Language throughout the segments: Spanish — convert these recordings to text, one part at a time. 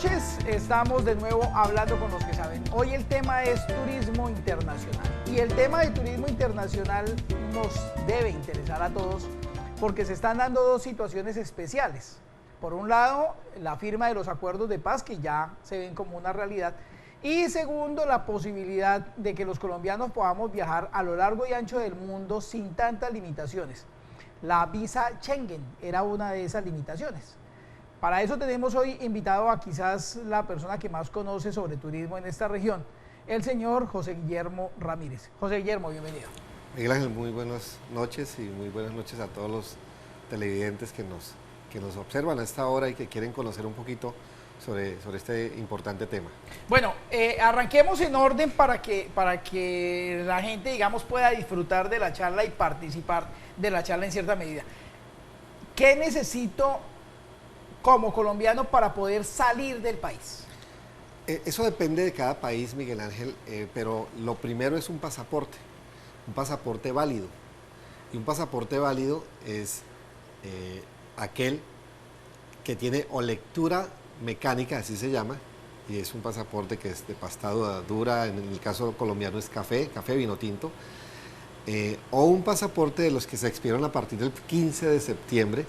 noches, estamos de nuevo hablando con los que saben. Hoy el tema es turismo internacional y el tema de turismo internacional nos debe interesar a todos porque se están dando dos situaciones especiales. Por un lado, la firma de los acuerdos de paz que ya se ven como una realidad y segundo, la posibilidad de que los colombianos podamos viajar a lo largo y ancho del mundo sin tantas limitaciones. La visa Schengen era una de esas limitaciones. Para eso tenemos hoy invitado a quizás la persona que más conoce sobre turismo en esta región, el señor José Guillermo Ramírez. José Guillermo, bienvenido. Miguel Ángel, muy buenas noches y muy buenas noches a todos los televidentes que nos observan a esta hora y que quieren conocer un poquito sobre este importante tema. Bueno, arranquemos en orden para que la gente, digamos, pueda disfrutar de la charla y participar de la charla en cierta medida. ¿Qué necesito como colombiano para poder salir del país? Eso depende de cada país, Miguel Ángel, pero lo primero es un pasaporte válido. Y un pasaporte válido es aquel que tiene o lectura mecánica, así se llama, y es un pasaporte que es de pasta dura, en el caso colombiano es café, vino tinto, o un pasaporte de los que se expiraron a partir del 15 de septiembre,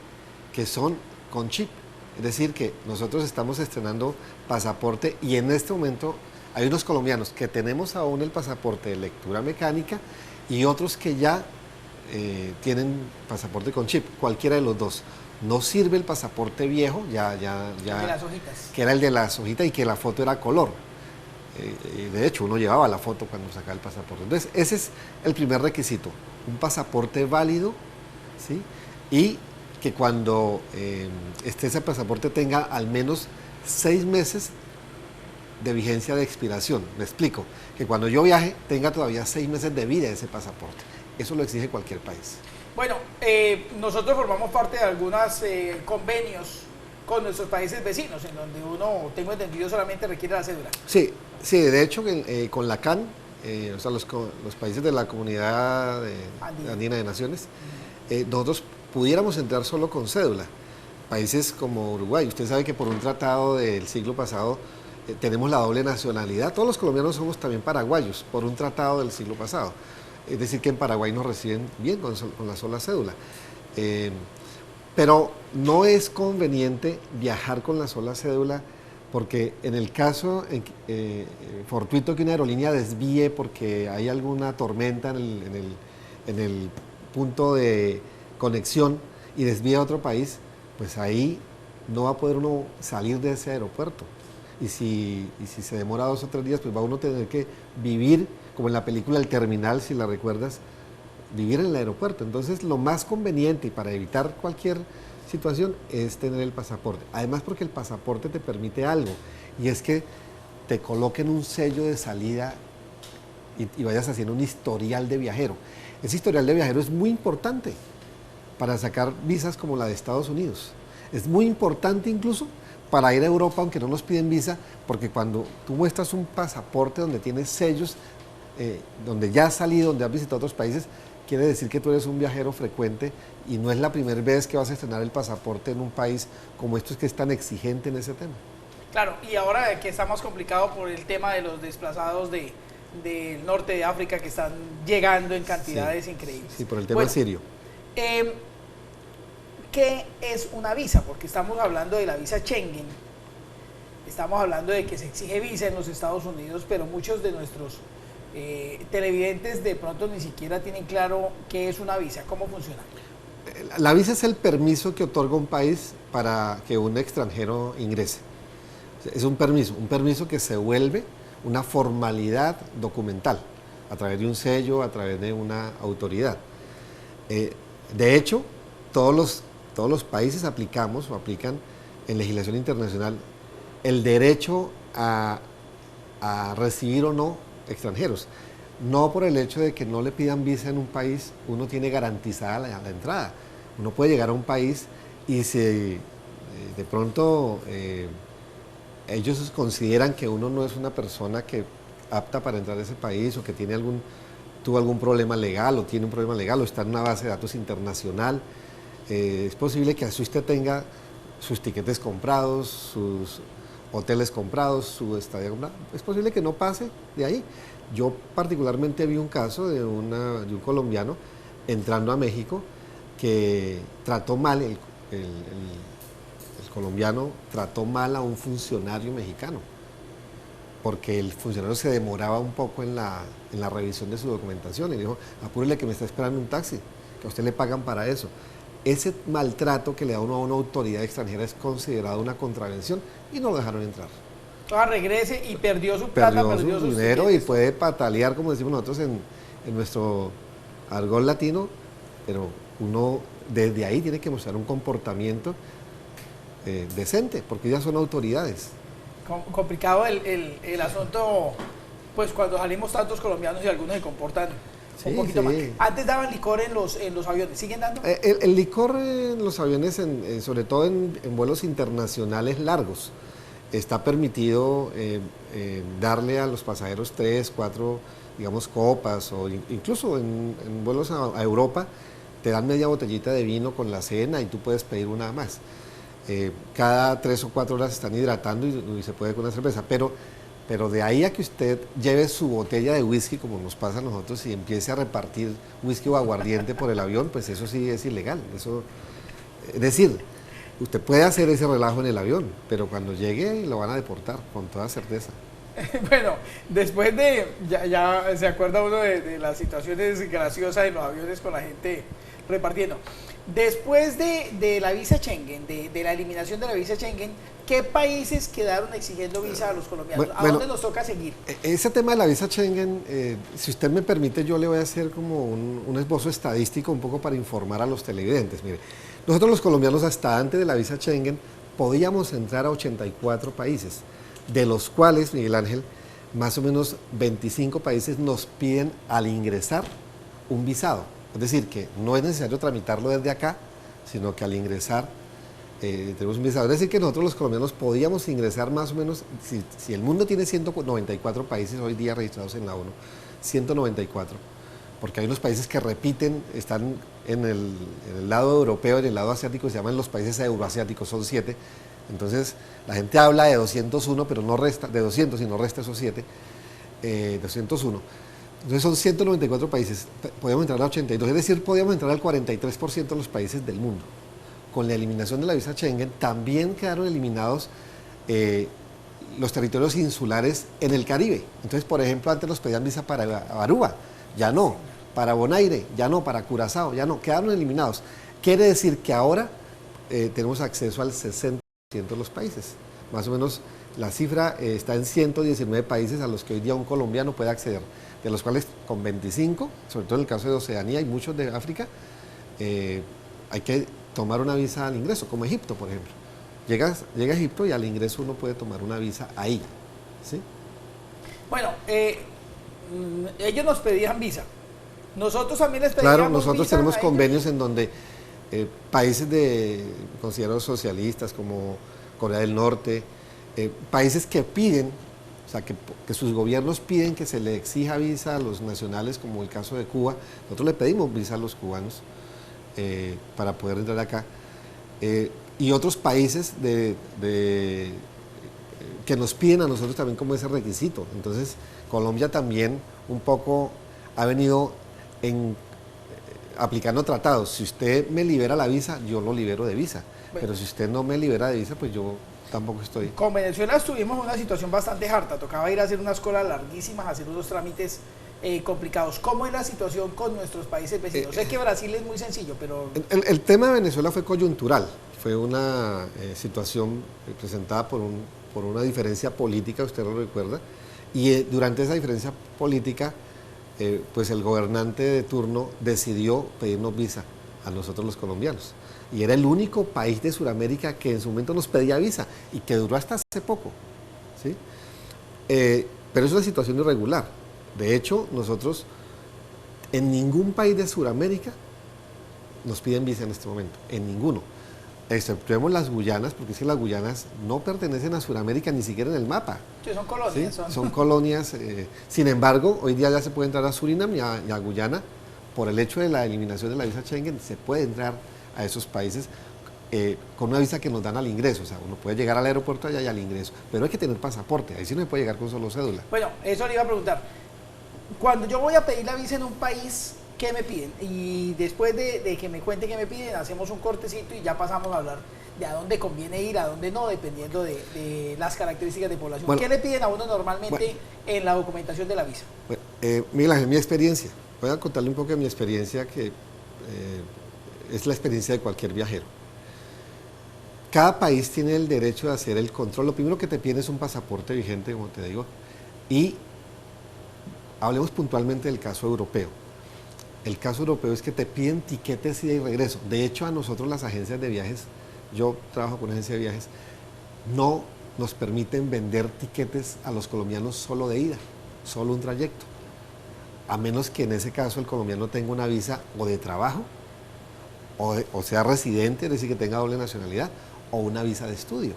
que son con chip. Es decir, que nosotros estamos estrenando pasaporte y en este momento hay unos colombianos que tenemos aún el pasaporte de lectura mecánica y otros que ya tienen pasaporte con chip, cualquiera de los dos. No sirve el pasaporte viejo, el de las hojitas, que era el de las hojitas y que la foto era color. De hecho, uno llevaba la foto cuando sacaba el pasaporte. Entonces, ese es el primer requisito, un pasaporte válido, ¿sí? Y que cuando ese pasaporte tenga al menos 6 meses de vigencia de expiración. Me explico, que cuando yo viaje tenga todavía 6 meses de vida ese pasaporte. Eso lo exige cualquier país. Bueno, nosotros formamos parte de algunos convenios con nuestros países vecinos, en donde uno, tengo entendido, solamente requiere la cédula. Sí, de hecho con la CAN, o sea, los países de la Comunidad Andina de Naciones, nosotros pudiéramos entrar solo con cédula. Países como Uruguay, usted sabe que por un tratado del siglo pasado tenemos la doble nacionalidad. Todos los colombianos somos también paraguayos por un tratado del siglo pasado. Es decir, que en Paraguay nos reciben bien con la sola cédula. Pero no es conveniente viajar con la sola cédula porque en el caso fortuito que una aerolínea desvíe porque hay alguna tormenta en el punto de conexión y desvía a otro país, pues ahí no va a poder uno salir de ese aeropuerto. Y si se demora 2 o 3 días, pues va uno a tener que vivir, como en la película El Terminal, si la recuerdas, vivir en el aeropuerto. Entonces, lo más conveniente y para evitar cualquier situación es tener el pasaporte. Además, porque el pasaporte te permite algo, y es que te coloquen un sello de salida y vayas haciendo un historial de viajero. Ese historial de viajero es muy importante para sacar visas como la de Estados Unidos. Es muy importante incluso para ir a Europa, aunque no nos piden visa, porque cuando tú muestras un pasaporte donde tienes sellos, donde ya has salido, donde has visitado otros países, quiere decir que tú eres un viajero frecuente y no es la primera vez que vas a estrenar el pasaporte en un país como estos que es tan exigente en ese tema. Claro, y ahora que está más complicado por el tema de los desplazados del norte de África que están llegando en cantidades increíbles. Sí, por el tema sirio. ¿Qué es una visa? Porque estamos hablando de la visa Schengen, estamos hablando de que se exige visa en los Estados Unidos, pero muchos de nuestros televidentes de pronto ni siquiera tienen claro qué es una visa, cómo funciona. La visa es el permiso que otorga un país para que un extranjero ingrese. Es un permiso que se vuelve una formalidad documental, a través de un sello, a través de una autoridad. De hecho, todos los países aplican en legislación internacional el derecho a recibir o no extranjeros. No por el hecho de que no le pidan visa en un país, uno tiene garantizada la entrada. Uno puede llegar a un país y si de pronto ellos consideran que uno no es una persona apta para entrar a ese país o que tuvo algún problema legal o tiene un problema legal o está en una base de datos internacional, es posible que así usted tenga sus tiquetes comprados, sus hoteles comprados, su estadía comprada. Es posible que no pase de ahí. Yo particularmente vi un caso de un colombiano entrando a México que trató mal, el colombiano trató mal a un funcionario mexicano, porque el funcionario se demoraba un poco en la revisión de su documentación y dijo, apúrele que me está esperando un taxi, que a usted le pagan para eso. Ese maltrato que le da uno a una autoridad extranjera es considerado una contravención y no lo dejaron entrar. Ahora regrese y perdió su plata, perdió su dinero y puede patalear, como decimos nosotros en nuestro argot latino, pero uno desde ahí tiene que mostrar un comportamiento decente, porque ya son autoridades. Complicado el asunto, pues cuando salimos tantos colombianos y algunos se comportan un poquito mal. Antes daban licor en los aviones, ¿siguen dando? El licor en los aviones, sobre todo en vuelos internacionales largos, está permitido darle a los pasajeros 3, 4, digamos, copas, o incluso en vuelos a Europa te dan media botellita de vino con la cena y tú puedes pedir una más. Cada 3 o 4 horas están hidratando y se puede con una cerveza, pero de ahí a que usted lleve su botella de whisky, como nos pasa a nosotros, y empiece a repartir whisky o aguardiente por el avión, pues eso sí es ilegal. Eso, es decir, usted puede hacer ese relajo en el avión, pero cuando llegue lo van a deportar, con toda certeza. Bueno, después de, ya se acuerda uno de las situaciones graciosas en los aviones con la gente repartiendo. Después de la visa Schengen, de la eliminación de la visa Schengen, ¿qué países quedaron exigiendo visa a los colombianos? ¿A dónde nos toca seguir? Ese tema de la visa Schengen, si usted me permite, yo le voy a hacer como un esbozo estadístico un poco para informar a los televidentes. Mire, nosotros los colombianos hasta antes de la visa Schengen podíamos entrar a 84 países, de los cuales, Miguel Ángel, más o menos 25 países nos piden al ingresar un visado. Es decir, que no es necesario tramitarlo desde acá, sino que al ingresar tenemos un visado. Es decir, que nosotros los colombianos podíamos ingresar más o menos, si el mundo tiene 194 países hoy día registrados en la ONU, 194, porque hay unos países que repiten, están en el lado europeo, en el lado asiático, se llaman los países euroasiáticos, son 7. Entonces, la gente habla de 201, pero no resta, de 200, sino resta esos 7, 201. Entonces son 194 países, podíamos entrar a 82, es decir, podíamos entrar al 43% de los países del mundo. Con la eliminación de la visa Schengen también quedaron eliminados los territorios insulares en el Caribe. Entonces, por ejemplo, antes nos pedían visa para Aruba, ya no, para Bonaire, ya no, para Curazao, ya no, quedaron eliminados. Quiere decir que ahora tenemos acceso al 60% de los países, más o menos. La cifra está en 119 países a los que hoy día un colombiano puede acceder, de los cuales con 25, sobre todo en el caso de Oceanía y muchos de África, hay que tomar una visa al ingreso, como Egipto, por ejemplo. Llega a Egipto y al ingreso uno puede tomar una visa ahí, ¿sí? Bueno, ellos nos pedían visa. Nosotros también les pedíamos Claro, nosotros visa tenemos a convenios en donde países considerados socialistas como Corea del Norte, países que piden, o sea, que sus gobiernos piden que se le exija visa a los nacionales, como el caso de Cuba. Nosotros le pedimos visa a los cubanos para poder entrar acá. Y otros países que nos piden a nosotros también como ese requisito. Entonces, Colombia también un poco ha venido aplicando tratados. Si usted me libera la visa, yo lo libero de visa. Bueno, pero si usted no me libera de visa, pues yo tampoco estoy. Con Venezuela estuvimos en una situación bastante harta, tocaba ir a hacer unas colas larguísimas, hacer unos trámites complicados. ¿Cómo es la situación con nuestros países vecinos? Sé que Brasil es muy sencillo, pero... El tema de Venezuela fue coyuntural, fue una situación presentada por una diferencia política, usted lo recuerda, y durante esa diferencia política, pues el gobernante de turno decidió pedirnos visa a nosotros los colombianos. Y era el único país de Sudamérica que en su momento nos pedía visa y que duró hasta hace poco, ¿sí? Pero es una situación irregular. De hecho, nosotros en ningún país de Sudamérica nos piden visa en este momento, en ninguno. Exceptuemos las Guyanas, porque es que las Guyanas no pertenecen a Sudamérica ni siquiera en el mapa. Sí, son colonias. ¿Sí? Son colonias. Sin embargo, hoy día ya se puede entrar a Surinam y a Guyana. Por el hecho de la eliminación de la visa Schengen, se puede entrar a esos países con una visa que nos dan al ingreso, o sea, uno puede llegar al aeropuerto allá y al ingreso, pero hay que tener pasaporte, ahí sí no se puede llegar con solo cédula. Bueno, eso le iba a preguntar. Cuando yo voy a pedir la visa en un país, ¿qué me piden? Y después de que me cuente qué me piden, hacemos un cortecito y ya pasamos a hablar de a dónde conviene ir, a dónde no, dependiendo de las características de población. Bueno, ¿qué le piden a uno normalmente en la documentación de la visa? Bueno, Miguel Ángel, mi experiencia, voy a contarle un poco de mi experiencia, que es la experiencia de cualquier viajero. Cada país tiene el derecho de hacer el control. Lo primero que te piden es un pasaporte vigente, como te digo, y hablemos puntualmente del caso europeo. El caso europeo es que te piden tiquetes ida y regreso. De hecho, a nosotros las agencias de viajes, yo trabajo con una agencia de viajes, no nos permiten vender tiquetes a los colombianos solo de ida, solo un trayecto. A menos que en ese caso el colombiano tenga una visa o de trabajo, o sea residente, es decir, que tenga doble nacionalidad, o una visa de estudio,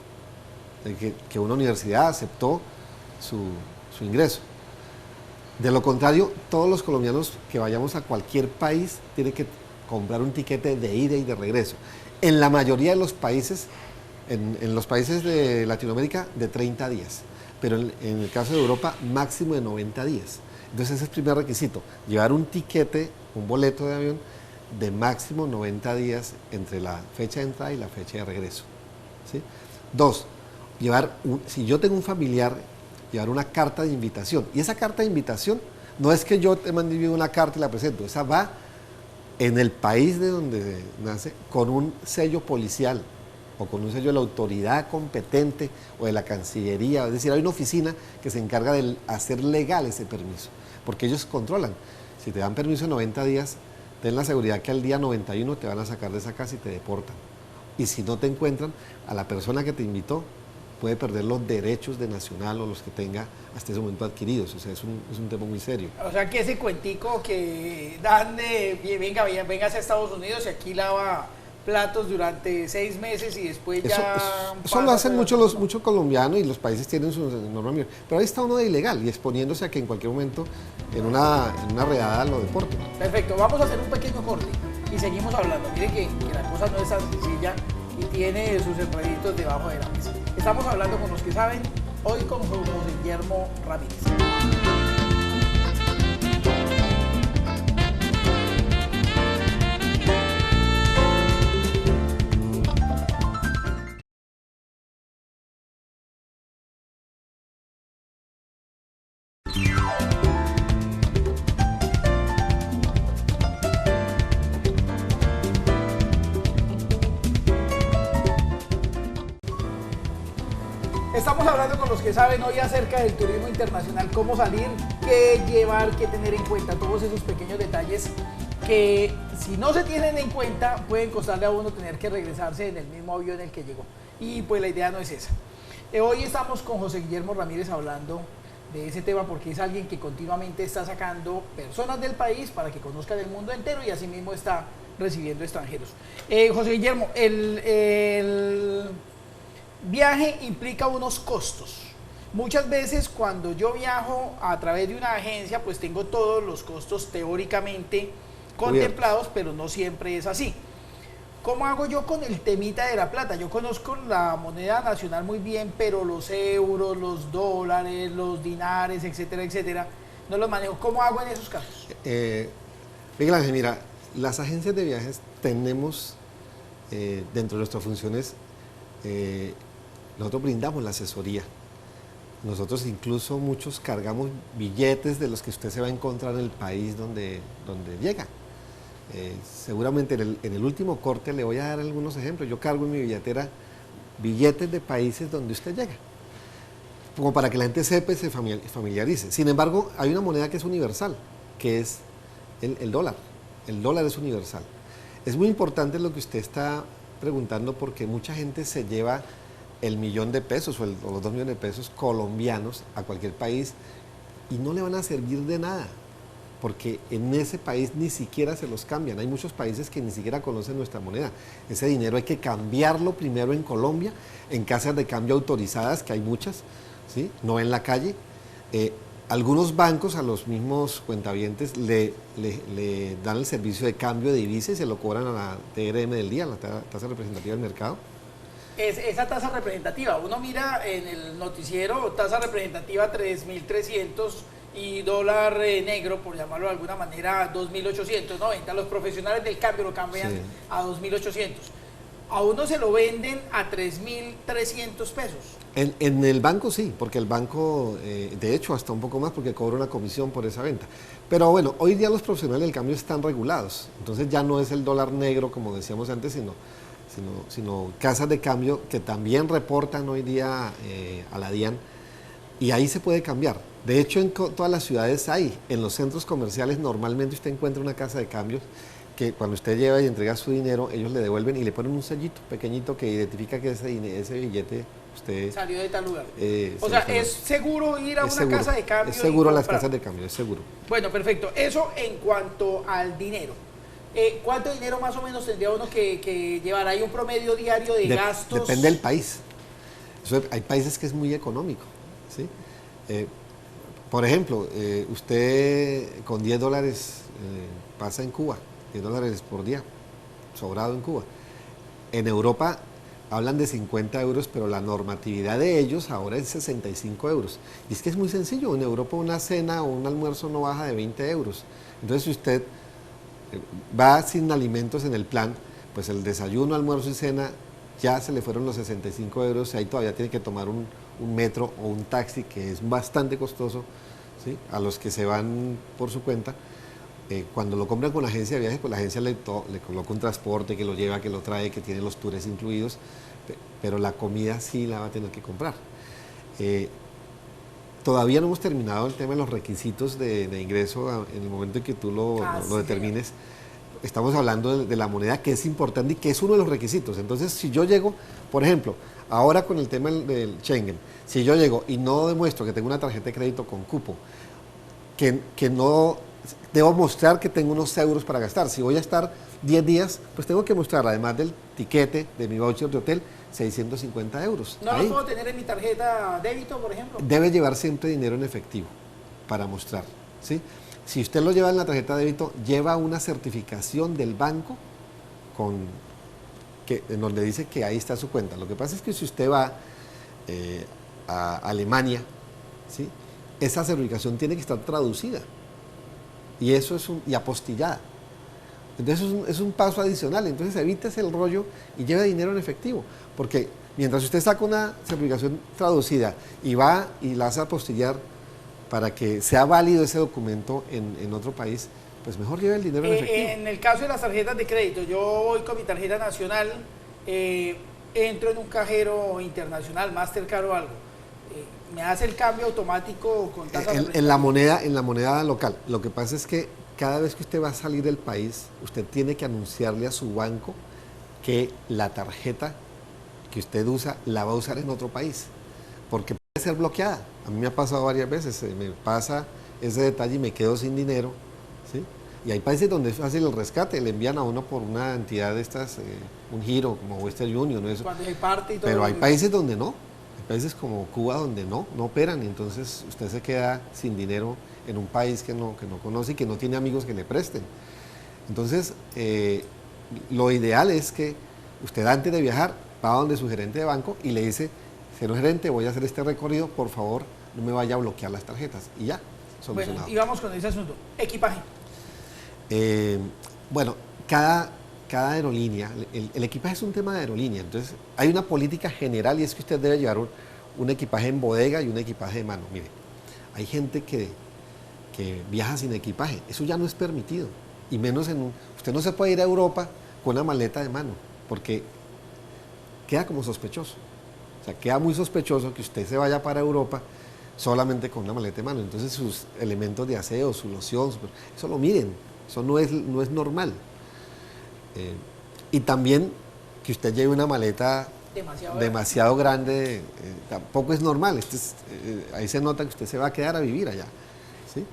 que una universidad aceptó su ingreso. De lo contrario, todos los colombianos que vayamos a cualquier país tienen que comprar un tiquete de ida y de regreso. En la mayoría de los países, en los países de Latinoamérica, de 30 días, pero en el caso de Europa, máximo de 90 días. Entonces ese es el primer requisito, llevar un tiquete, un boleto de avión de máximo 90 días entre la fecha de entrada y la fecha de regreso. ¿Sí? 2, si yo tengo un familiar, llevar una carta de invitación. Y esa carta de invitación no es que yo te mande una carta y la presento, esa va en el país de donde nace con un sello policial o con un sello de la autoridad competente o de la Cancillería. Es decir, hay una oficina que se encarga de hacer legal ese permiso, porque ellos controlan. Si te dan permiso de 90 días, ten la seguridad que al día 91 te van a sacar de esa casa y te deportan. Y si no te encuentran, a la persona que te invitó puede perder los derechos de nacional o los que tenga hasta ese momento adquiridos. O sea, es un tema muy serio. O sea, que ese cuentico que dan de, venga a Estados Unidos y aquí lava platos durante 6 meses y después eso lo hacen muchos colombianos y los países tienen sus normas. Pero ahí está uno de ilegal y exponiéndose a que en cualquier momento en una redada lo deporten. Perfecto, vamos a hacer un pequeño corte y seguimos hablando. Miren que la cosa no es tan sencilla y tiene sus enreditos debajo de la mesa. Estamos hablando con los que saben, hoy con José Guillermo Ramírez. Estamos hablando con los que saben hoy acerca del turismo internacional, cómo salir, qué llevar, qué tener en cuenta, todos esos pequeños detalles que si no se tienen en cuenta pueden costarle a uno tener que regresarse en el mismo avión en el que llegó. Y pues la idea no es esa. Hoy estamos con José Guillermo Ramírez hablando de ese tema porque es alguien que continuamente está sacando personas del país para que conozcan el mundo entero y asimismo está recibiendo extranjeros. José Guillermo, el viaje implica unos costos. Muchas veces cuando yo viajo a través de una agencia, pues tengo todos los costos teóricamente contemplados, pero no siempre es así. ¿Cómo hago yo con el temita de la plata? Yo conozco la moneda nacional muy bien, pero los euros, los dólares, los dinares, etcétera, etcétera, no los manejo. ¿Cómo hago en esos casos? Miguel Ángel, mira, las agencias de viajes tenemos dentro de nuestras funciones, nosotros brindamos la asesoría. Nosotros incluso muchos cargamos billetes de los que usted se va a encontrar en el país donde llega. Seguramente en el último corte le voy a dar algunos ejemplos. Yo cargo en mi billetera billetes de países donde usted llega, como para que la gente sepa y se familiarice. Sin embargo, hay una moneda que es universal, que es el dólar. El dólar es universal. Es muy importante lo que usted está preguntando porque mucha gente se lleva el $1.000.000 o los 2 millones de pesos colombianos a cualquier país y no le van a servir de nada, porque en ese país ni siquiera se los cambian. Hay muchos países que ni siquiera conocen nuestra moneda. Ese dinero hay que cambiarlo primero en Colombia, en casas de cambio autorizadas, que hay muchas, ¿sí? No en la calle. algunos bancos a los mismos cuentavientes le dan el servicio de cambio de divisas y se lo cobran a la TRM del día, la tasa representativa del mercado. Esa tasa representativa, uno mira en el noticiero, tasa representativa 3.300 y dólar negro, por llamarlo de alguna manera, 2.890. Los profesionales del cambio lo cambian a 2.800. A uno se lo venden a 3.300 pesos. En el banco sí, porque el banco, de hecho, hasta un poco más porque cobra una comisión por esa venta. Pero bueno, hoy día los profesionales del cambio están regulados, entonces ya no es el dólar negro como decíamos antes, sino casas de cambio que también reportan hoy día a la DIAN, y ahí se puede cambiar. De hecho, en todas las ciudades hay, en los centros comerciales normalmente usted encuentra una casa de cambios que cuando usted lleva y entrega su dinero, ellos le devuelven y le ponen un sellito pequeñito que identifica que ese billete usted salió de tal lugar. O sea, ¿es seguro ir a una casa de cambio? Es seguro las casas de cambio, es seguro. Bueno, perfecto. Eso en cuanto al dinero. ¿Cuánto dinero más o menos tendría uno que llevar? ¿Hay un promedio diario de gastos? Depende del país. Hay países que es muy económico, ¿sí? Por ejemplo, usted con $10 pasa en Cuba, $10 por día, sobrado en Cuba. En Europa hablan de 50 euros, pero la normatividad de ellos ahora es 65 euros. Y es que es muy sencillo, en Europa una cena o un almuerzo no baja de 20 euros. Entonces, si usted va sin alimentos en el plan, pues el desayuno, almuerzo y cena ya se le fueron los 65 euros, y ahí todavía tiene que tomar un metro o un taxi, que es bastante costoso, ¿sí? A los que se van por su cuenta. Cuando lo compran con la agencia de viajes, pues la agencia le coloca un transporte que lo lleva, que lo trae, que tiene los tours incluidos, pero la comida sí la va a tener que comprar. Todavía no hemos terminado el tema de los requisitos de ingreso en el momento en que tú lo determines. Estamos hablando de la moneda, que es importante y que es uno de los requisitos. Entonces, si yo llego, por ejemplo, ahora con el tema del Schengen, si yo llego y no demuestro que tengo una tarjeta de crédito con cupo, que no debo mostrar que tengo unos euros para gastar. Si voy a estar 10 días, pues tengo que mostrar, además del tiquete de mi voucher de hotel, 650 euros. ¿No lo puedo tener en mi tarjeta débito, por ejemplo? Debe llevar siempre dinero en efectivo para mostrar, ¿sí? Si usted lo lleva en la tarjeta de débito, lleva una certificación del banco en donde dice que ahí está su cuenta. Lo que pasa es que si usted va a Alemania, ¿sí? Esa certificación tiene que estar traducida y eso y apostillada. Entonces es un paso adicional. Entonces evítese el rollo y lleve dinero en efectivo, porque mientras usted saca una certificación traducida y va y la hace apostillar para que sea válido ese documento en otro país, pues mejor lleve el dinero en efectivo. En el caso de las tarjetas de crédito, yo voy con mi tarjeta nacional, entro en un cajero internacional, Mastercard o algo, ¿me hace el cambio automático con tasa en la moneda local? Lo que pasa es que cada vez que usted va a salir del país, usted tiene que anunciarle a su banco que la tarjeta que usted usa la va a usar en otro país, porque puede ser bloqueada. A mí me ha pasado varias veces, me pasa ese detalle y me quedo sin dinero, ¿sí? Y hay países donde es fácil el rescate, le envían a uno por una entidad de estas, un giro como Western Union, ¿no? Eso. Cuando hay parte y todo. Pero hay países donde no, hay países como Cuba donde no operan, y entonces usted se queda sin dinero en un país que no conoce y que no tiene amigos que le presten. Entonces, lo ideal es que usted antes de viajar va donde su gerente de banco y le dice: señor gerente, voy a hacer este recorrido, por favor, no me vaya a bloquear las tarjetas. Y ya, solucionado. Bueno, y vamos con ese asunto. Equipaje. Bueno, cada aerolínea, el equipaje es un tema de aerolínea, entonces hay una política general y es que usted debe llevar un equipaje en bodega y un equipaje de mano. Mire, hay gente que viaja sin equipaje, eso ya no es permitido, y menos usted no se puede ir a Europa con una maleta de mano, porque queda como sospechoso. O sea, queda muy sospechoso que usted se vaya para Europa solamente con una maleta de mano. Entonces sus elementos de aseo, su loción, eso lo miren, eso no es normal. Y también que usted lleve una maleta demasiado grande, tampoco es normal. Ahí se nota que usted se va a quedar a vivir allá, ¿sí?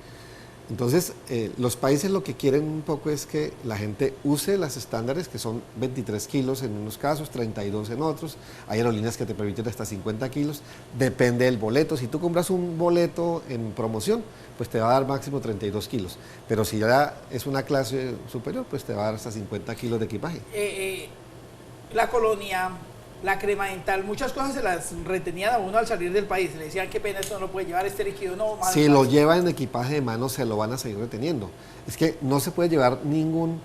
Entonces, los países lo que quieren un poco es que la gente use las estándares, que son 23 kilos en unos casos, 32 en otros. Hay aerolíneas que te permiten hasta 50 kilos. Depende del boleto. Si tú compras un boleto en promoción, pues te va a dar máximo 32 kilos. Pero si ya es una clase superior, pues te va a dar hasta 50 kilos de equipaje. La colonia, la crema dental, muchas cosas se las retenían a uno al salir del país. Le decían, qué pena, esto no lo puede llevar, este líquido no. Si lo lleva en equipaje de mano, se lo van a seguir reteniendo. Es que no se puede llevar ningún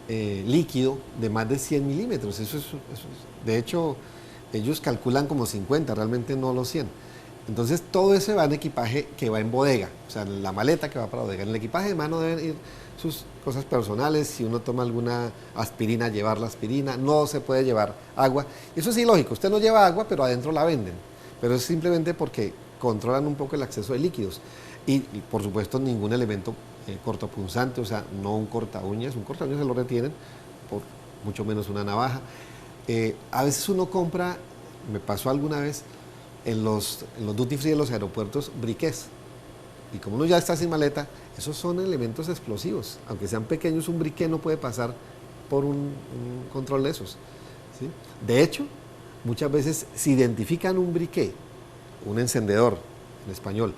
líquido de más de 100 milímetros. De hecho, ellos calculan como 50, realmente no los 100. Entonces, todo eso va en equipaje que va en bodega, o sea, en la maleta que va para bodega. En el equipaje de mano deben ir sus cosas personales, si uno toma alguna aspirina, llevar la aspirina, no se puede llevar agua. Eso es ilógico, usted no lleva agua, pero adentro la venden, pero es simplemente porque controlan un poco el acceso de líquidos. Y por supuesto, ningún elemento cortopunzante, o sea, no un corta uñas se lo retienen, por mucho menos una navaja. A veces uno compra, me pasó alguna vez, en los duty free de los aeropuertos, briqués. Y como uno ya está sin maleta, esos son elementos explosivos. Aunque sean pequeños, un briqué no puede pasar por un control de esos, ¿sí? De hecho, muchas veces si identifican un briqué, un encendedor en español,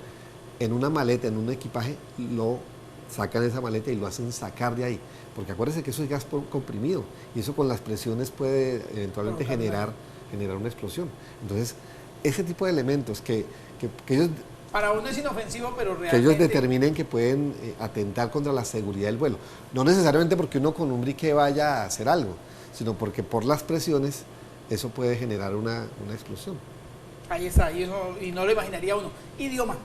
en una maleta, en un equipaje, lo sacan de esa maleta y lo hacen sacar de ahí. Porque acuérdense que eso es gas comprimido y eso con las presiones puede eventualmente generar una explosión. Entonces, ese tipo de elementos que ellos... Para uno es inofensivo, pero realmente... Que ellos determinen que pueden atentar contra la seguridad del vuelo. No necesariamente porque uno con un briqué vaya a hacer algo, sino porque por las presiones eso puede generar una explosión. Ahí está, y no lo imaginaría uno. Idioma.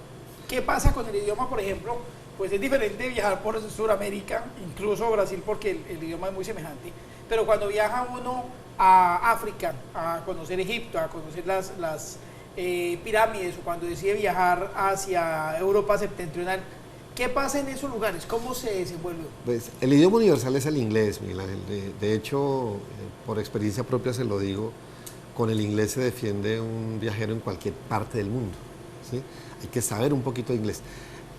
¿Qué pasa con el idioma, por ejemplo? Pues es diferente viajar por Sudamérica, incluso Brasil, porque el idioma es muy semejante. Pero cuando viaja uno a África, a conocer Egipto, a conocer las pirámides, o cuando decide viajar hacia Europa septentrional, ¿qué pasa en esos lugares? ¿Cómo se desenvuelve? Pues el idioma universal es el inglés, Miguel Ángel. De hecho, por experiencia propia se lo digo, con el inglés se defiende un viajero en cualquier parte del mundo, ¿sí? Hay que saber un poquito de inglés.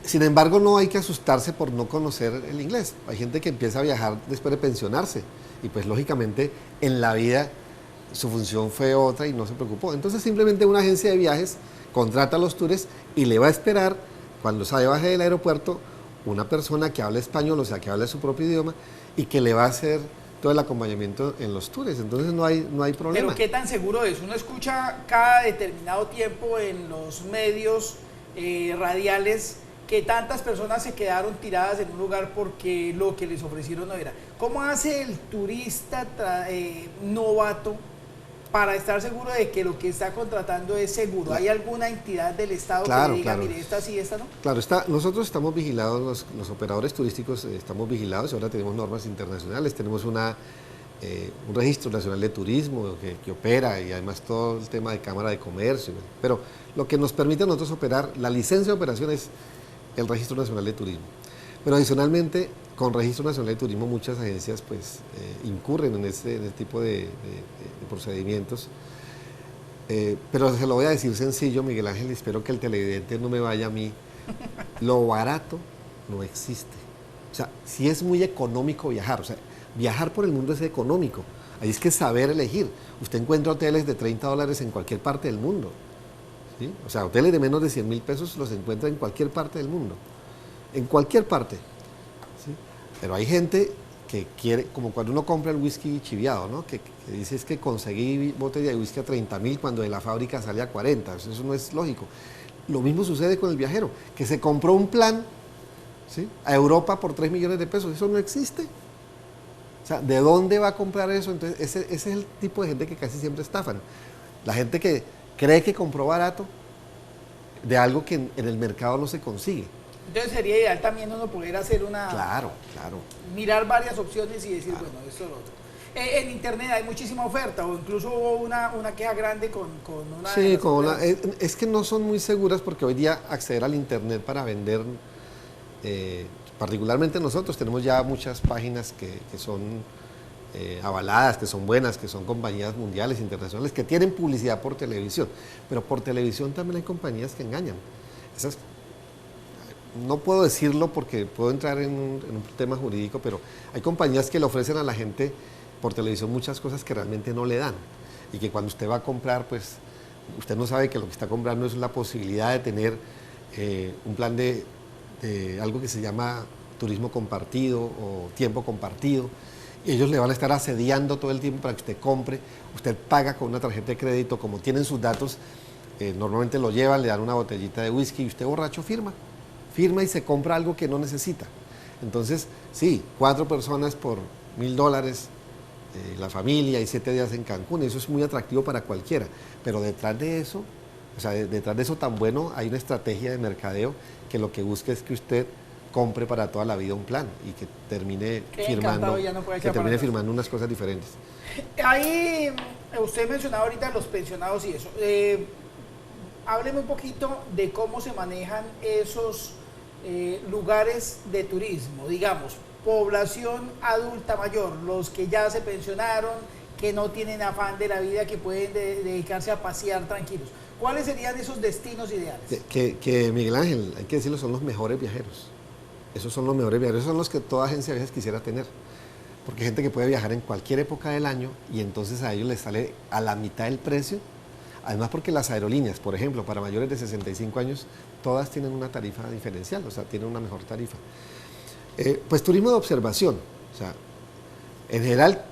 Sin embargo, no hay que asustarse por no conocer el inglés. Hay gente que empieza a viajar después de pensionarse y pues lógicamente en la vida su función fue otra y no se preocupó. Entonces simplemente una agencia de viajes contrata a los tours y le va a esperar cuando baje del aeropuerto una persona que hable español, o sea, que hable su propio idioma y que le va a hacer todo el acompañamiento en los tours. Entonces no hay problema. Pero ¿qué tan seguro es? Uno escucha cada determinado tiempo en los medios radiales que tantas personas se quedaron tiradas en un lugar porque lo que les ofrecieron no era. ¿Cómo hace el turista novato para estar seguro de que lo que está contratando es seguro? ¿Hay alguna entidad del Estado que le diga, mire, esta sí, esta no? Claro, nosotros estamos vigilados, los operadores turísticos estamos vigilados, ahora tenemos normas internacionales, tenemos un registro nacional de turismo que opera y además todo el tema de Cámara de Comercio. Pero lo que nos permite a nosotros operar, la licencia de operación es el Registro Nacional de Turismo. Pero adicionalmente, con Registro Nacional de Turismo muchas agencias pues incurren en este tipo de procedimientos. Pero se lo voy a decir sencillo, Miguel Ángel, y espero que el televidente no me vaya a mí. Lo barato no existe. O sea, sí es muy económico viajar, o sea, viajar por el mundo es económico. Ahí es que saber elegir. Usted encuentra hoteles de $30 en cualquier parte del mundo, ¿sí? O sea, hoteles de menos de 100.000 pesos los encuentra en cualquier parte del mundo. En cualquier parte, ¿sí? Pero hay gente que quiere, como cuando uno compra el whisky chiviado, ¿no? Que dice es que conseguí botella de whisky a 30.000 cuando de la fábrica sale a 40. Eso no es lógico. Lo mismo sucede con el viajero, que se compró un plan, ¿sí?, a Europa por 3 millones de pesos. Eso no existe. O sea, ¿de dónde va a comprar eso? Entonces, ese es el tipo de gente que casi siempre estafan. La gente que cree que compró barato de algo que en el mercado no se consigue. Entonces sería ideal también uno poder hacer una... Claro. Mirar varias opciones y decir, bueno, esto es lo otro. En internet hay muchísima oferta, o incluso hubo una queja grande con una... Sí, es que no son muy seguras porque hoy día acceder al internet para vender, particularmente nosotros tenemos ya muchas páginas que son avaladas, que son buenas, que son compañías mundiales, internacionales, que tienen publicidad por televisión, pero por televisión también hay compañías que engañan. no puedo decirlo porque puedo entrar en un tema jurídico, pero hay compañías que le ofrecen a la gente por televisión muchas cosas que realmente no le dan y que cuando usted va a comprar, pues usted no sabe que lo que está comprando es la posibilidad de tener un plan de algo que se llama turismo compartido o tiempo compartido. Y ellos le van a estar asediando todo el tiempo para que usted compre. Usted paga con una tarjeta de crédito, como tienen sus datos, normalmente lo llevan, le dan una botellita de whisky y usted borracho firma y se compra algo que no necesita. Entonces, sí, 4 personas por $1000, la familia y 7 días en Cancún, eso es muy atractivo para cualquiera, pero detrás de eso, o sea, detrás de eso tan bueno, hay una estrategia de mercadeo que lo que busca es que usted compre para toda la vida un plan y que termine firmando unas cosas diferentes. Ahí, usted mencionaba ahorita los pensionados y eso. Hábleme un poquito de cómo se manejan esos lugares de turismo, digamos, población adulta mayor, los que ya se pensionaron, que no tienen afán de la vida, que pueden dedicarse a pasear tranquilos. ¿Cuáles serían esos destinos ideales? Que Miguel Ángel, hay que decirlo, son los mejores viajeros. Esos son los mejores viajeros, esos son los que toda agencia de viajes quisiera tener. Porque hay gente que puede viajar en cualquier época del año y entonces a ellos les sale a la mitad del precio. Además porque las aerolíneas, por ejemplo, para mayores de 65 años, todas tienen una tarifa diferencial, o sea, tienen una mejor tarifa. Pues turismo de observación, o sea, en general,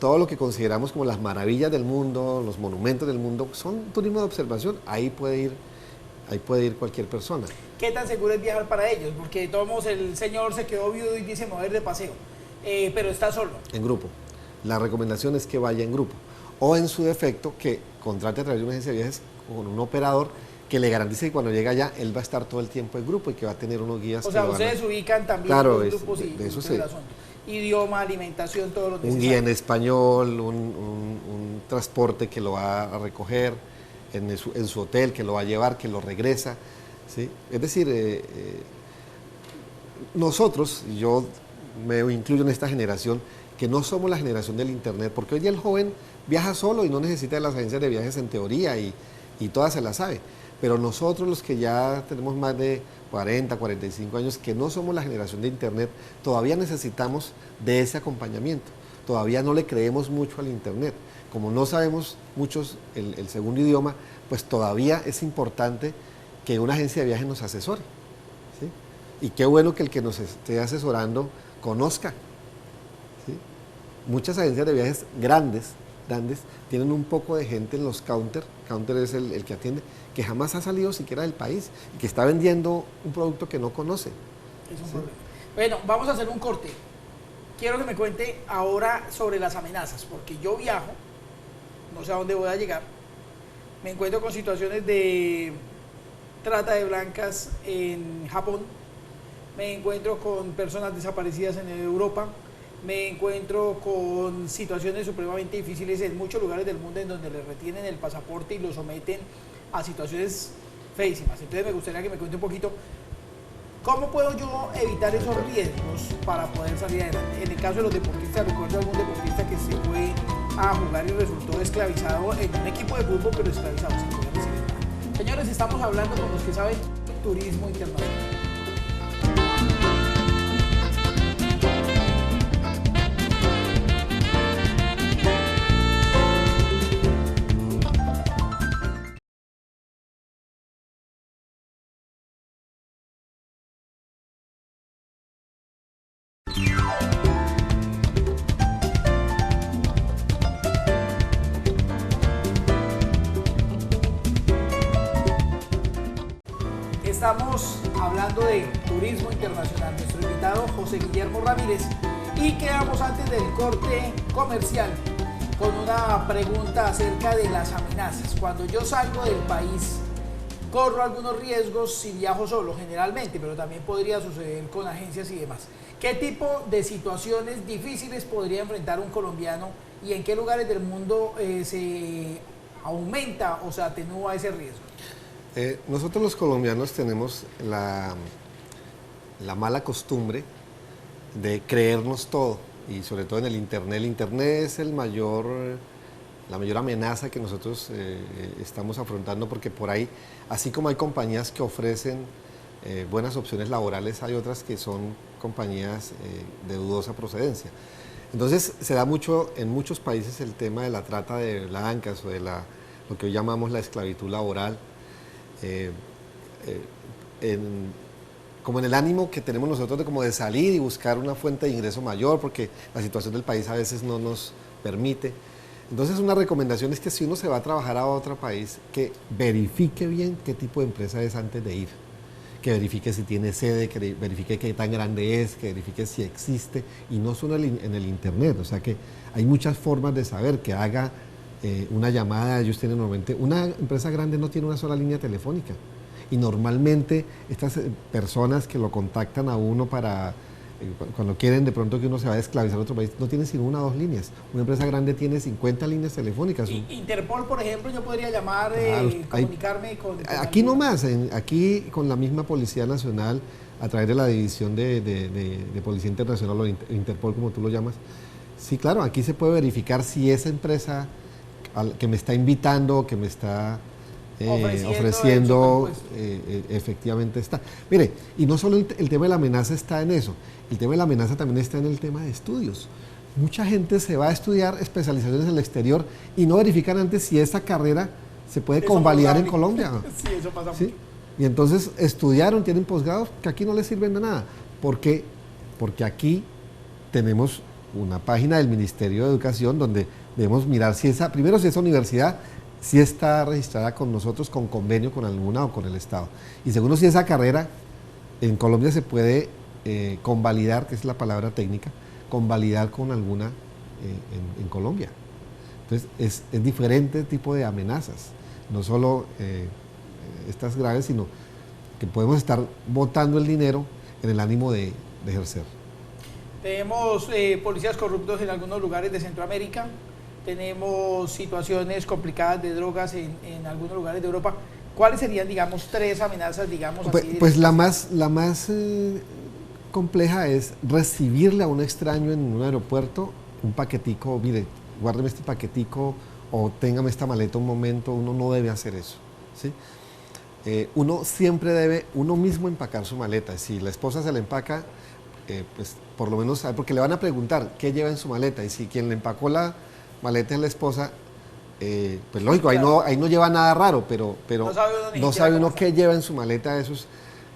todo lo que consideramos como las maravillas del mundo, los monumentos del mundo, son turismo de observación, ahí puede ir cualquier persona. ¿Qué tan seguro es viajar para ellos? Porque de todos modos el señor se quedó viudo y dice mover de paseo, pero está solo. En grupo. La recomendación es que vaya en grupo. O en su defecto, que contrate a través de una agencia de viajes con un operador que le garantice que cuando llega allá, él va a estar todo el tiempo en grupo y que va a tener unos guías. O sea, ustedes ubican también los grupos y de eso sí. El asunto. Idioma, alimentación, todo lo que un guía en español, un transporte que lo va a recoger en su hotel, que lo va a llevar, que lo regresa. ¿Sí? Es decir, nosotros, yo me incluyo en esta generación, que no somos la generación del internet, porque hoy día el joven viaja solo y no necesita de las agencias de viajes en teoría y todas se las sabe. Pero nosotros los que ya tenemos más de 40, 45 años, que no somos la generación de internet, todavía necesitamos de ese acompañamiento. Todavía no le creemos mucho al internet. Como no sabemos muchos el segundo idioma, pues todavía es importante que una agencia de viajes nos asesore. ¿Sí? Y qué bueno que el que nos esté asesorando conozca. ¿Sí? Muchas agencias de viajes grandes, tienen un poco de gente en los counter es el que atiende, que jamás ha salido siquiera del país y que está vendiendo un producto que no conoce. Es un problema. Bueno, vamos a hacer un corte. Quiero que me cuente ahora sobre las amenazas, porque yo viajo, no sé a dónde voy a llegar, me encuentro con situaciones de trata de blancas en Japón, me encuentro con personas desaparecidas en Europa, me encuentro con situaciones supremamente difíciles en muchos lugares del mundo en donde les retienen el pasaporte y lo someten a situaciones feísimas. Entonces me gustaría que me cuente un poquito cómo puedo yo evitar esos riesgos para poder salir adelante. En el caso de los deportistas, recuerdo algún deportista que se fue a jugar y resultó esclavizado en un equipo de fútbol, pero esclavizado sin poder recibir nada. Señores, estamos hablando con los que saben turismo internacional. Estamos hablando de turismo internacional. Nuestro invitado José Guillermo Ramírez. Y quedamos antes del corte comercial con una pregunta acerca de las amenazas. Cuando yo salgo del país, corro algunos riesgos si viajo solo, generalmente, pero también podría suceder con agencias y demás. ¿Qué tipo de situaciones difíciles podría enfrentar un colombiano y en qué lugares del mundo se aumenta o se atenúa ese riesgo? Nosotros los colombianos tenemos la mala costumbre de creernos todo, y sobre todo en el Internet. El Internet es la mayor amenaza que nosotros estamos afrontando, porque por ahí, así como hay compañías que ofrecen buenas opciones laborales, hay otras que son compañías de dudosa procedencia. Entonces se da mucho en muchos países el tema de la trata de blancas o de lo que hoy llamamos la esclavitud laboral, como en el ánimo que tenemos nosotros de, como de salir y buscar una fuente de ingreso mayor, porque la situación del país a veces no nos permite. Entonces una recomendación es que si uno se va a trabajar a otro país, que verifique bien qué tipo de empresa es antes de ir, que verifique si tiene sede, que verifique qué tan grande es, que verifique si existe, y no solo en el internet, o sea que hay muchas formas de saber, que haga una llamada. Ellos tienen normalmente, una empresa grande no tiene una sola línea telefónica, y normalmente estas personas que lo contactan a uno para, cuando quieren de pronto que uno se vaya a esclavizar a otro país, no tienen sino 1 o 2 líneas. Una empresa grande tiene 50 líneas telefónicas. Interpol, por ejemplo, yo podría llamar, comunicarme con aquí nomás, aquí con la misma Policía Nacional, a través de la División de Policía Internacional o Interpol, como tú lo llamas. Sí, claro, aquí se puede verificar si esa empresa que me está invitando, que me está ofreciendo efectivamente está. Mire, y no solo el tema de la amenaza está en eso, el tema de la amenaza también está en el tema de estudios. Mucha gente se va a estudiar especializaciones en el exterior y no verifican antes si esa carrera se puede convalidar en Colombia. Sí, eso pasa ¿Sí? mucho. Y entonces estudiaron, tienen posgrados que aquí no les sirven de nada. ¿Por qué? Porque aquí tenemos una página del Ministerio de Educación donde debemos mirar si primero si esa universidad si está registrada con nosotros, con convenio con alguna o con el Estado. Y segundo, si esa carrera en Colombia se puede convalidar, que es la palabra técnica, convalidar con alguna en Colombia. Entonces, es diferente tipo de amenazas, no solo estas graves, sino que podemos estar botando el dinero en el ánimo de ejercer. Tenemos policías corruptos en algunos lugares de Centroamérica. Tenemos situaciones complicadas de drogas en algunos lugares de Europa. ¿Cuáles serían, digamos, 3 amenazas, digamos, así? Pues la más compleja es recibirle a un extraño en un aeropuerto un paquetico, mire, guárdeme este paquetico o téngame esta maleta un momento. Uno no debe hacer eso, ¿sí? Uno siempre debe, uno mismo empacar su maleta. Si la esposa se la empaca, pues por lo menos sabe, porque le van a preguntar qué lleva en su maleta, y si quien le empacó la maleta es la esposa, pues lógico, claro, ahí no lleva nada raro, pero no sabe uno qué lleva en su maleta. Eso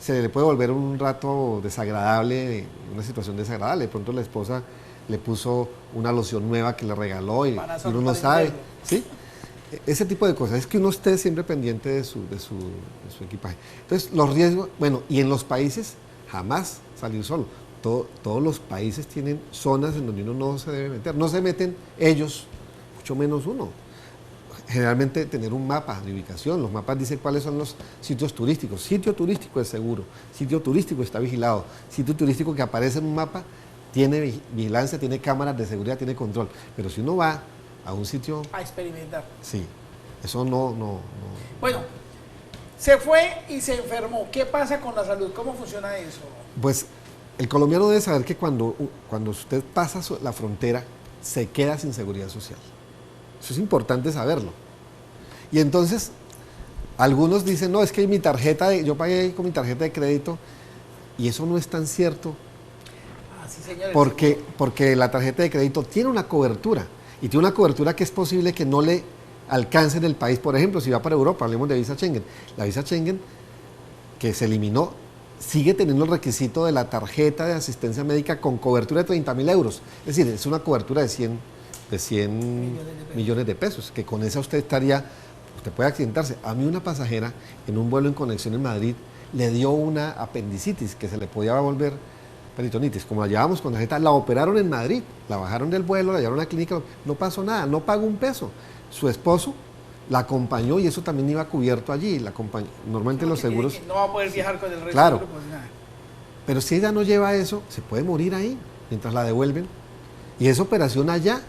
se le puede volver un rato desagradable, una situación desagradable. De pronto la esposa le puso una loción nueva que le regaló y uno no sabe, ¿sí? Ese tipo de cosas, es que uno esté siempre pendiente de su equipaje. Entonces, los riesgos, bueno, y en los países jamás salir solo. Todos los países tienen zonas en donde uno no se debe meter. No se meten ellos, mucho menos uno. Generalmente tener un mapa de ubicación. Los mapas dicen cuáles son los sitios turísticos. Sitio turístico es seguro, sitio turístico está vigilado, sitio turístico que aparece en un mapa tiene vigilancia, tiene cámaras de seguridad, tiene control. Pero si uno va a un sitio... a experimentar. Sí, eso no. Bueno, se fue y se enfermó. ¿Qué pasa con la salud? ¿Cómo funciona eso? Pues el colombiano debe saber que cuando usted pasa la frontera, se queda sin seguridad social. Eso es importante saberlo. Y entonces, algunos dicen, no, es que mi tarjeta, yo pagué con mi tarjeta de crédito, y eso no es tan cierto. Sí, señor, porque la tarjeta de crédito tiene una cobertura, y tiene una cobertura que es posible que no le alcance en el país. Por ejemplo, si va para Europa, hablemos de visa Schengen. La visa Schengen, que se eliminó, sigue teniendo el requisito de la tarjeta de asistencia médica con cobertura de 30.000 euros. Es decir, es una cobertura de 100 millones de pesos, que con esa usted puede accidentarse. A mí una pasajera en un vuelo en conexión en Madrid le dio una apendicitis que se le podía volver peritonitis. Como la llevamos con tarjeta, la operaron en Madrid, la bajaron del vuelo, la llevaron a la clínica, no pasó nada, no pagó un peso. Su esposo la acompañó y eso también iba cubierto allí. Normalmente los seguros... No va a poder viajar con el resto claro, del grupo, nada. Pero si ella no lleva eso, se puede morir ahí mientras la devuelven. Y esa operación allá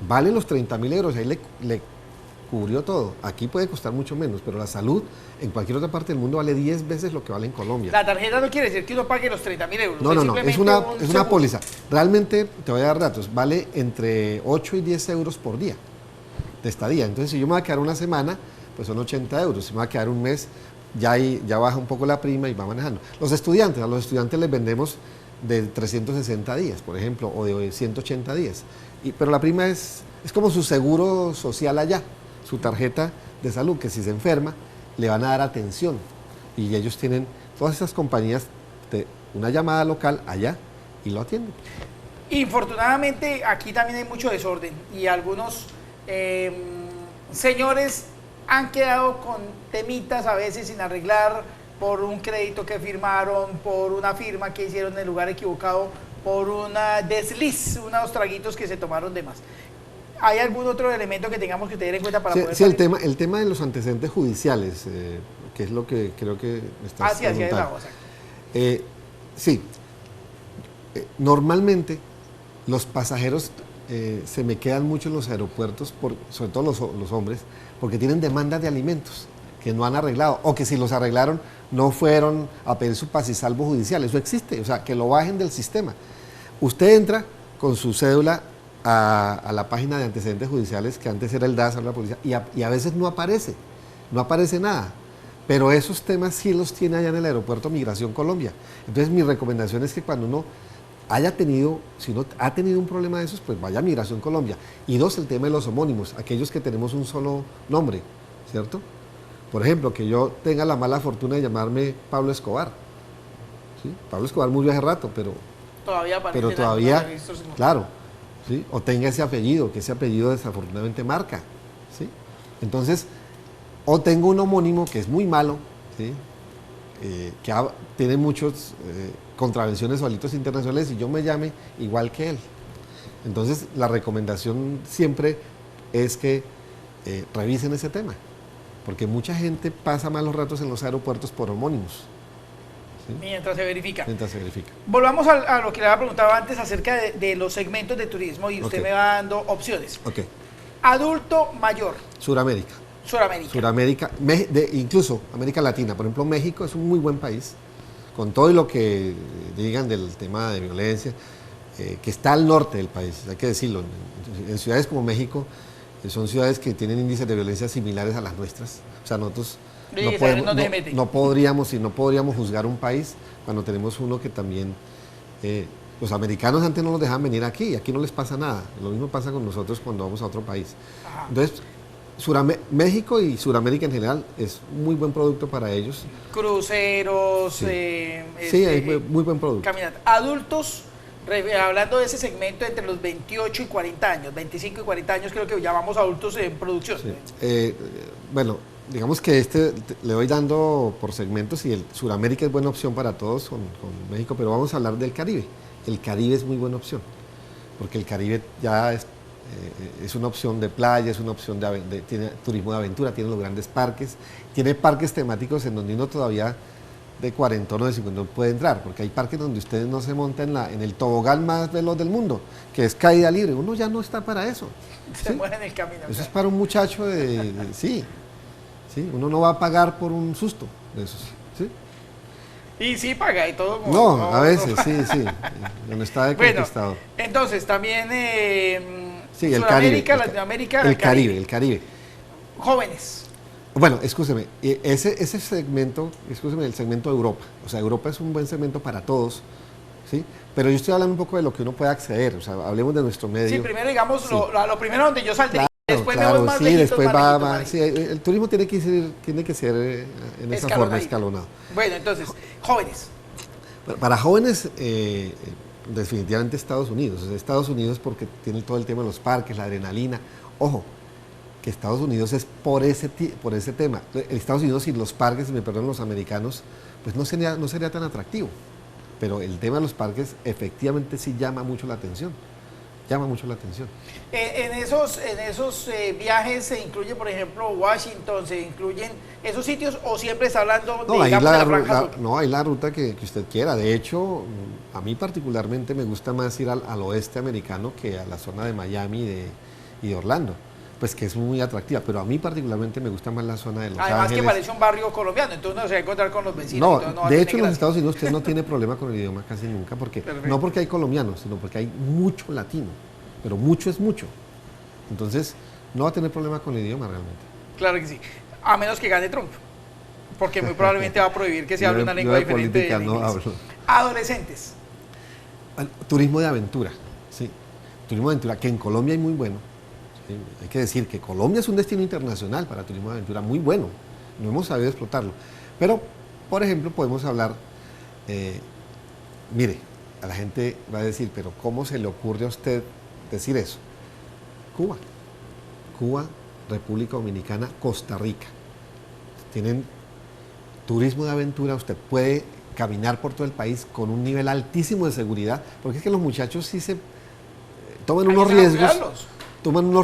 vale los 30.000 euros, ahí le cubrió todo. Aquí puede costar mucho menos, pero la salud en cualquier otra parte del mundo vale 10 veces lo que vale en Colombia. La tarjeta no quiere decir que uno pague los 30.000 euros. No, es una póliza. Realmente, te voy a dar datos, vale entre 8 y 10 euros por día de estadía. Entonces, si yo me voy a quedar una semana, pues son 80 euros. Si me voy a quedar un mes, ya baja un poco la prima y va manejando. A los estudiantes les vendemos de 360 días, por ejemplo, o de 180 días. Pero la prima es como su seguro social allá, su tarjeta de salud, que si se enferma, le van a dar atención. Y ellos tienen todas esas compañías de una llamada local allá y lo atienden. Infortunadamente, aquí también hay mucho desorden y algunos señores han quedado con temitas a veces sin arreglar por un crédito que firmaron, por una firma que hicieron en el lugar equivocado, por una desliz, unos traguitos que se tomaron de más. ¿Hay algún otro elemento que tengamos que tener en cuenta para poder Sí, el tema de los antecedentes judiciales, que es lo que creo que estás preguntando. Sí, normalmente los pasajeros se me quedan mucho en los aeropuertos, sobre todo los hombres, porque tienen demandas de alimentos que no han arreglado, o que si los arreglaron no fueron a pedir su paz y salvo judicial. Eso existe, o sea, que lo bajen del sistema. Usted entra con su cédula a la página de antecedentes judiciales, que antes era el DAS, la policía, y a veces no aparece nada. Pero esos temas sí los tiene allá en el aeropuerto Migración Colombia. Entonces mi recomendación es que cuando uno si uno ha tenido un problema de esos, pues vaya a Migración Colombia. Y dos, el tema de los homónimos, aquellos que tenemos un solo nombre, ¿cierto? Por ejemplo, que yo tenga la mala fortuna de llamarme Pablo Escobar. ¿Sí? Pablo Escobar murió hace rato, pero todavía, claro, ¿sí? O tenga ese apellido, que ese apellido desafortunadamente marca, ¿sí? Entonces, o tengo un homónimo que es muy malo, ¿sí? Tiene muchas contravenciones o delitos internacionales y yo me llame igual que él. Entonces, la recomendación siempre es que revisen ese tema, porque mucha gente pasa malos ratos en los aeropuertos por homónimos. ¿Sí? Mientras se verifica. Mientras se verifica. Volvamos a lo que le había preguntado antes acerca de los segmentos de turismo y usted me va dando opciones. Okay. Adulto mayor. Suramérica. Incluso América Latina. Por ejemplo, México es un muy buen país, con todo lo que digan del tema de violencia, que está al norte del país, hay que decirlo. En ciudades como México, son ciudades que tienen índices de violencia similares a las nuestras. O sea, nosotros no podríamos juzgar un país cuando tenemos uno que también... los americanos antes no los dejaban venir aquí no les pasa nada. Lo mismo pasa con nosotros cuando vamos a otro país. Ajá. Entonces, México y Sudamérica en general es muy buen producto para ellos. Cruceros, sí, es muy buen producto. Caminata. Adultos, hablando de ese segmento entre los 28 y 40 años, 25 y 40 años, creo que llamamos adultos en producción. Sí. Bueno, digamos que le voy dando por segmentos y el Sudamérica es buena opción para todos con México, pero vamos a hablar del Caribe. El Caribe es muy buena opción, porque el Caribe ya es una opción de playa, es una opción tiene turismo de aventura, tiene los grandes parques, tiene parques temáticos en donde uno todavía de 40 o de 50 puede entrar, porque hay parques donde usted no se monta en el tobogán más veloz del mundo, que es caída libre. Uno ya no está para eso. Se muere en el camino. Eso es para un muchacho sí, uno no va a pagar por un susto de esos. ¿Sí? Y sí paga y todo. A veces, sí. No está de conquistador. Bueno, entonces también sí, Sudamérica, Latinoamérica, el Caribe. Jóvenes. Bueno, escúcheme, ese segmento, el segmento de Europa. O sea, Europa es un buen segmento para todos, ¿sí? Pero yo estoy hablando un poco de lo que uno puede acceder. O sea, hablemos de nuestro medio. Sí, primero digamos sí. Lo primero donde yo saldría. Después claro, más sí, lejitos, después más va lejitos. Sí, el turismo tiene que ser en esa forma escalonado. Bueno, entonces, jóvenes. Para jóvenes, definitivamente Estados Unidos. O sea, Estados Unidos porque tiene todo el tema de los parques, la adrenalina. Ojo, que Estados Unidos es por ese tema. Estados Unidos y los parques, me perdonan los americanos, pues no sería tan atractivo. Pero el tema de los parques efectivamente sí llama mucho la atención. En esos viajes se incluye, por ejemplo, Washington, se incluyen esos sitios, o siempre está hablando de la franja sur. No, hay la ruta que usted quiera. De hecho, a mí particularmente me gusta más ir al oeste americano que a la zona de Miami y de Orlando, pues que es muy atractiva, pero a mí particularmente me gusta más la zona de Los Ángeles. Además que parece un barrio colombiano, entonces uno se va a encontrar con los vecinos. No, de hecho en los Estados Unidos usted no tiene problema con el idioma casi nunca, no porque hay colombianos, sino porque hay mucho latino, pero mucho es mucho. Entonces no va a tener problema con el idioma realmente. Claro que sí, a menos que gane Trump. porque muy probablemente va a prohibir que se hable una lengua de diferente política del no inglés. hablo. Adolescentes. Turismo de aventura, sí. Turismo de aventura, que en Colombia hay muy bueno. ¿Sí? Hay que decir que Colombia es un destino internacional para turismo de aventura muy bueno. No hemos sabido explotarlo. Pero, por ejemplo, podemos hablar, mire, a la gente va a decir, pero ¿cómo se le ocurre a usted decir eso? Cuba. Cuba, República Dominicana, Costa Rica. Tienen turismo de aventura, usted puede caminar por todo el país con un nivel altísimo de seguridad, porque es que los muchachos sí se toman unos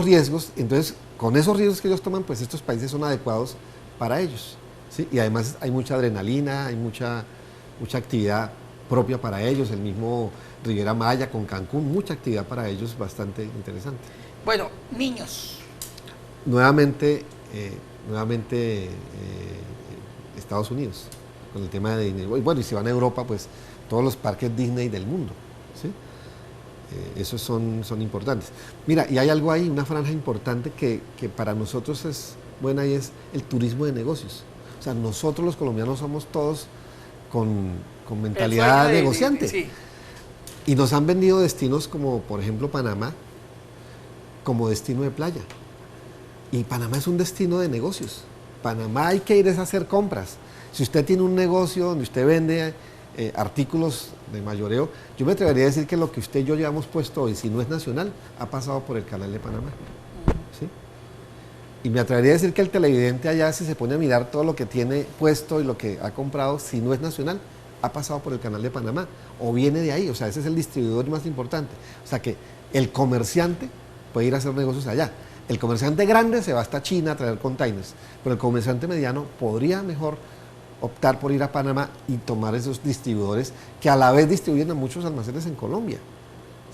riesgos, entonces con esos riesgos que ellos toman, pues estos países son adecuados para ellos, ¿sí? Y además hay mucha adrenalina, hay mucha actividad propia para ellos, el mismo Riviera Maya con Cancún, mucha actividad para ellos bastante interesante. Bueno, niños. Nuevamente Estados Unidos, con el tema de Disney. Bueno, y si van a Europa, pues todos los parques Disney del mundo, ¿sí? Esos son importantes. Mira, y hay algo ahí, una franja importante que para nosotros es buena y es el turismo de negocios. O sea, nosotros los colombianos somos todos con mentalidad negociante. Sí. Y nos han vendido destinos como, por ejemplo, Panamá, como destino de playa. Y Panamá es un destino de negocios. Panamá hay que ir a hacer compras. Si usted tiene un negocio donde usted vende artículos de mayoreo, yo me atrevería a decir que lo que usted y yo llevamos puesto hoy, si no es nacional, ha pasado por el canal de Panamá. ¿Sí? Y me atrevería a decir que el televidente allá, si se pone a mirar todo lo que tiene puesto y lo que ha comprado, si no es nacional, ha pasado por el canal de Panamá o viene de ahí. O sea, ese es el distribuidor más importante. O sea que el comerciante puede ir a hacer negocios allá. El comerciante grande se va hasta China a traer containers, pero el comerciante mediano podría mejor optar por ir a Panamá y tomar esos distribuidores que a la vez distribuyen a muchos almacenes en Colombia.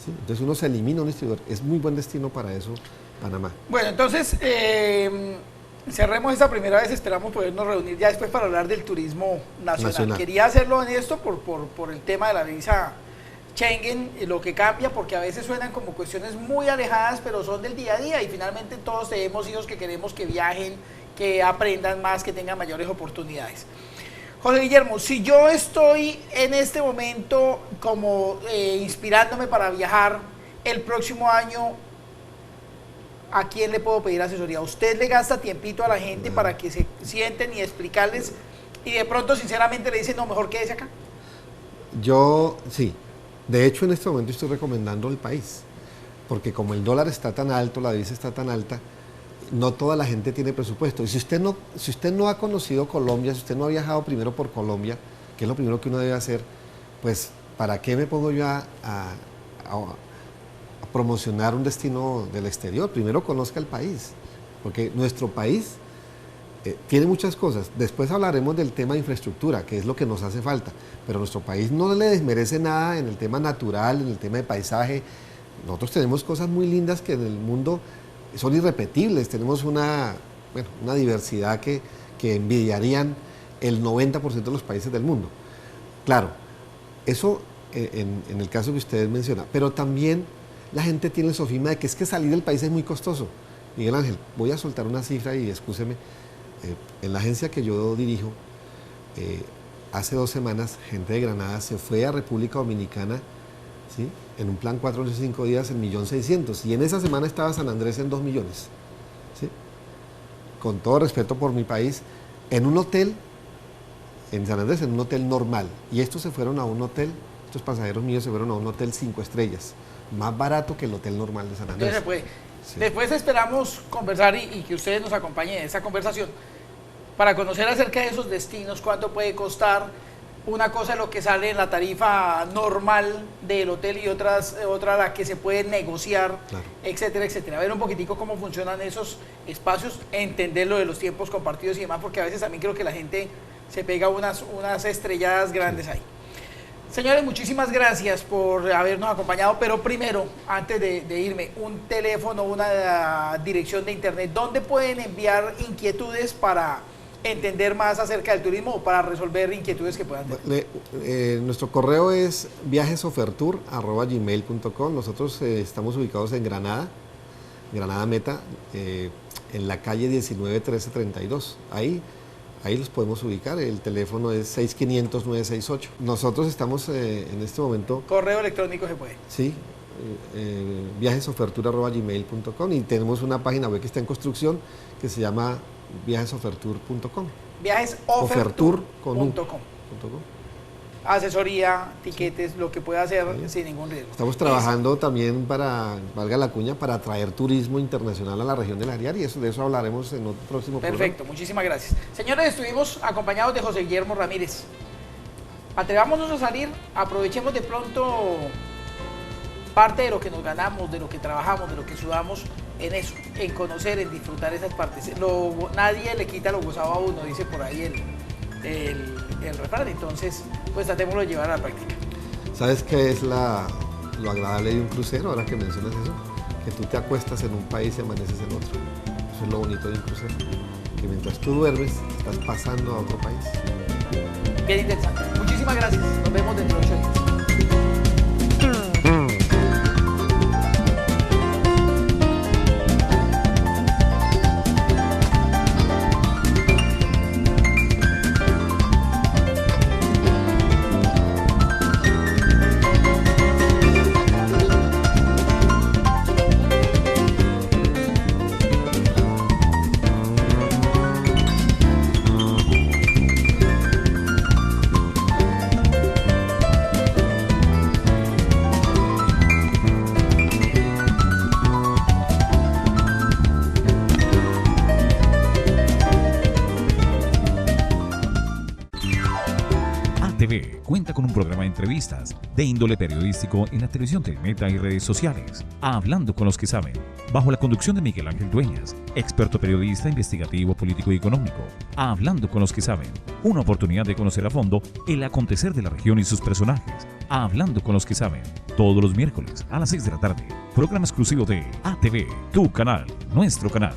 ¿Sí? Entonces uno se elimina un distribuidor. Es muy buen destino para eso, Panamá. Bueno, entonces cerremos esta primera vez, esperamos podernos reunir ya después para hablar del turismo nacional. Quería hacerlo en esto por el tema de la visa Schengen, lo que cambia, porque a veces suenan como cuestiones muy alejadas, pero son del día a día y finalmente todos tenemos hijos que queremos que viajen, que aprendan más, que tengan mayores oportunidades. José Guillermo, si yo estoy en este momento como inspirándome para viajar el próximo año, ¿a quién le puedo pedir asesoría? ¿Usted le gasta tiempito a la gente para que se sienten y explicarles y de pronto sinceramente le dicen, no, mejor quédese acá? Yo, sí. De hecho, en este momento estoy recomendando el país, porque como el dólar está tan alto, la divisa está tan alta, no toda la gente tiene presupuesto. Y si usted no ha conocido Colombia, si usted no ha viajado primero por Colombia, que es lo primero que uno debe hacer, pues, ¿para qué me pongo yo a promocionar un destino del exterior? Primero conozca el país, porque nuestro país tiene muchas cosas. Después hablaremos del tema de infraestructura, que es lo que nos hace falta, pero nuestro país no le desmerece nada en el tema natural, en el tema de paisaje. Nosotros tenemos cosas muy lindas que en el mundo son irrepetibles, tenemos una diversidad que envidiarían el 90% de los países del mundo. Claro, eso en el caso que ustedes mencionan, pero también la gente tiene el sofisma de que es que salir del país es muy costoso. Miguel Ángel, voy a soltar una cifra y excúseme. En la agencia que yo dirijo, hace 2 semanas, gente de Granada se fue a República Dominicana, ¿sí? En un plan 4 o 5 días en 1.600.000, y en esa semana estaba San Andrés en 2 millones. ¿Sí? Con todo respeto por mi país, en un hotel, en San Andrés, en un hotel normal, y estos se fueron a un hotel, estos pasajeros míos se fueron a un hotel 5 estrellas, más barato que el hotel normal de San Andrés. Sí. Después esperamos conversar y que ustedes nos acompañen en esa conversación para conocer acerca de esos destinos, cuánto puede costar. Una cosa es lo que sale en la tarifa normal del hotel y otra la que se puede negociar, claro, etcétera, etcétera. A ver un poquitico cómo funcionan esos espacios, entender lo de los tiempos compartidos y demás, porque a veces también creo que la gente se pega unas estrelladas grandes ahí. Señores, muchísimas gracias por habernos acompañado, pero primero, antes de irme, un teléfono, una dirección de internet, ¿dónde pueden enviar inquietudes para entender más acerca del turismo o para resolver inquietudes que puedan tener? Nuestro correo es viajesofertur@gmail.com. Nosotros estamos ubicados en Granada Meta, en la calle 19 1332. Ahí ahí los podemos ubicar. El teléfono es 650-968. Nosotros estamos en este momento... Correo electrónico se puede. Sí, viajesofertur@gmail.com, y tenemos una página web que está en construcción que se llama viajesofertur.com. Viajesofertur.com. Asesoría, tiquetes, lo que pueda hacer sin ningún riesgo. Estamos trabajando también para, valga la cuña, para atraer turismo internacional a la región del Ariar, y de eso hablaremos en otro próximo programa. Perfecto, muchísimas gracias. Señores, estuvimos acompañados de José Guillermo Ramírez. Atrevámonos a salir, aprovechemos de pronto parte de lo que nos ganamos, de lo que trabajamos, de lo que sudamos en eso, en conocer, en disfrutar esas partes. Nadie le quita lo gozado a uno, dice por ahí el refrán. Entonces, pues tratémoslo de llevar a la práctica. ¿Sabes qué es lo agradable de un crucero, ahora que mencionas eso? Que tú te acuestas en un país y amaneces en otro. Eso es lo bonito de un crucero, que mientras tú duermes, estás pasando a otro país. Bien interesante. Muchísimas gracias. Nos vemos dentro de 8 días. ATV cuenta con un programa de entrevistas de índole periodístico en la televisión Telemeta y redes sociales, Hablando con los que saben, bajo la conducción de Miguel Ángel Dueñas, experto periodista investigativo, político y económico. Hablando con los que saben, una oportunidad de conocer a fondo el acontecer de la región y sus personajes. Hablando con los que saben, todos los miércoles a las 6 de la tarde, programa exclusivo de ATV, tu canal, nuestro canal.